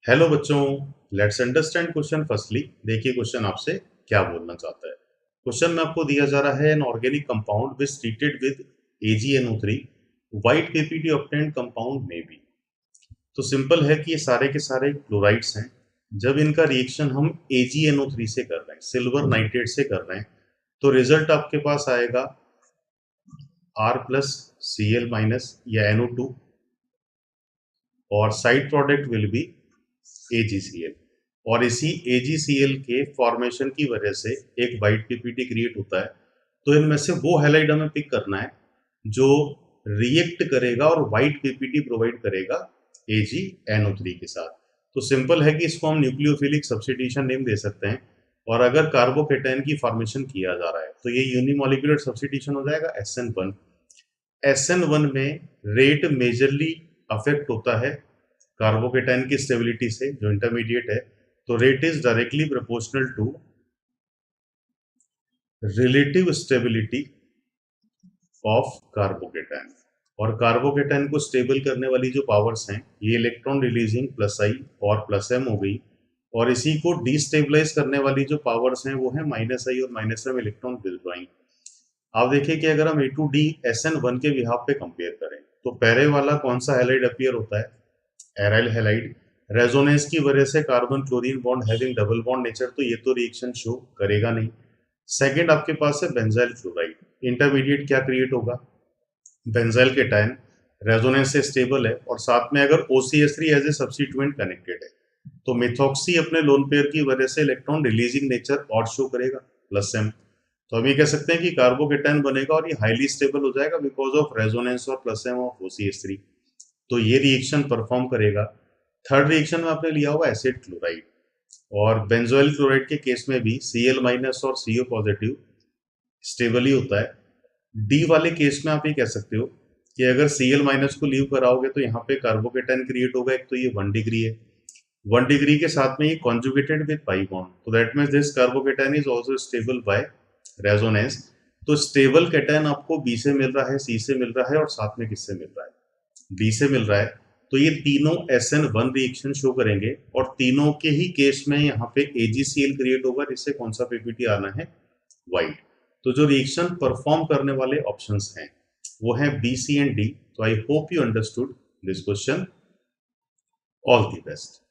Hello बच्चों, let's understand question firstly. देखिए question आपसे क्या बोलना चाहता है। क्वेश्चन में आपको दिया जा रहा है an organic compound which treated with AgNO3 white PPT obtained compound में बी। तो सिंपल है कि ये सारे के सारे क्लोराइड्स हैं। जब इनका रिएक्शन हम AgNO3 से कर रहे हैं, सिल्वर नाइट्रेट से कर रहे हैं, तो रिजल्ट आपके पास आएगा R प्लस Cl माइनस या NO2 और side product will be AgCl। और इसी AgCl के फॉर्मेशन की वजह से एक वाइट पीपीटी क्रिएट होता है। तो इनमें से वो हैलाइड हमें पिक करना है जो रिएक्ट करेगा और वाइट पीपीटी प्रोवाइड करेगा AgNO3 के साथ। तो सिंपल है कि इसको हम न्यूक्लियोफिलिक सब्स्टिट्यूशन नेम दे सकते हैं। और अगर कार्बोकेटाइन की फॉर्मेशन किया जा रहा है तो ये यूनिमॉलिक्यूलर सब्स्टिट्यूशन हो जाएगा SN1। SN1 में रेट मेजरली अफेक्ट होता है कार्बोकेटाइन की स्टेबिलिटी से, जो इंटरमीडिएट है। तो rate is directly proportional to relative stability of carbocation. और कार्बोकेटाइन को स्टेबल करने वाली जो पावर्स हैं, ये इलेक्ट्रॉन रिलीजिंग प्लस आई और प्लस एम हो गई। और इसी को डिस्टेबलाइज करने वाली जो पावर्स हैं वो है माइनस आई और माइनस एम इलेक्ट्रॉन विथड्रॉइंग। आप देखिए कि अगर हम A2D SN1 के बिहाफ पे कंपेयर करें तो पहले वाला कौन सा हैलाइड अपीयर होता है? Aryl halide. रेजोनेंस की वजह से carbon chlorine bond having double bond nature, तो ये तो रिएक्शन शो करेगा नहीं। सेकंड आपके पास है बेंजाइल क्लोराइड। इंटरमीडिएट क्या क्रिएट होगा? Benzyl cation. रेजोनेंस से स्टेबल है और साथ में अगर OCH3 as a substituent connected है तो मिथॉक्सी अपने लोन पेयर की वजह से इलेक्ट्रॉन रिलीजिंग नेचर और शो करेगा प्लस एम। तो हम ये कह सकते हैं कि कार्बोकेटाइन बनेगा और ये हाईली स्टेबल हो जाएगा बिकॉज ऑफ रेजोनेंस और प्लस एम ऑफ OCH3। तो ये रिएक्शन परफॉर्म करेगा। थर्ड रिएक्शन में आपने लिया हुआ एसिड क्लोराइड। और बेंजोइल क्लोराइड के केस में भी Cl माइनस और CO पॉजिटिव स्टेबल ही होता है। डी वाले केस में आप ये कह सकते हो कि अगर Cl माइनस को लीव कराओगे तो यहाँ पे कार्बोकेटाइन क्रिएट होगा। एक तो ये 1 डिग्री है, 1 डिग्री के साथ में ये कॉन्जुगेटेड विद पाई बॉन्ड, तो that means this carbocation is also stable by resonance. तो स्टेबल केटाइन आपको बी से मिल रहा है, सी से मिल रहा है और साथ में किससे मिल रहा है? बी से मिल रहा है। तो ये तीनों SN1 रिएक्शन शो करेंगे और तीनों के ही केस में यहाँ पे AgCl क्रिएट होगा, जिससे कौन सा पीपीटी आना है? वाइट। तो जो रिएक्शन परफॉर्म करने वाले ऑप्शंस हैं वो हैं B, C एंड D। तो I hope you understood this question. All the best.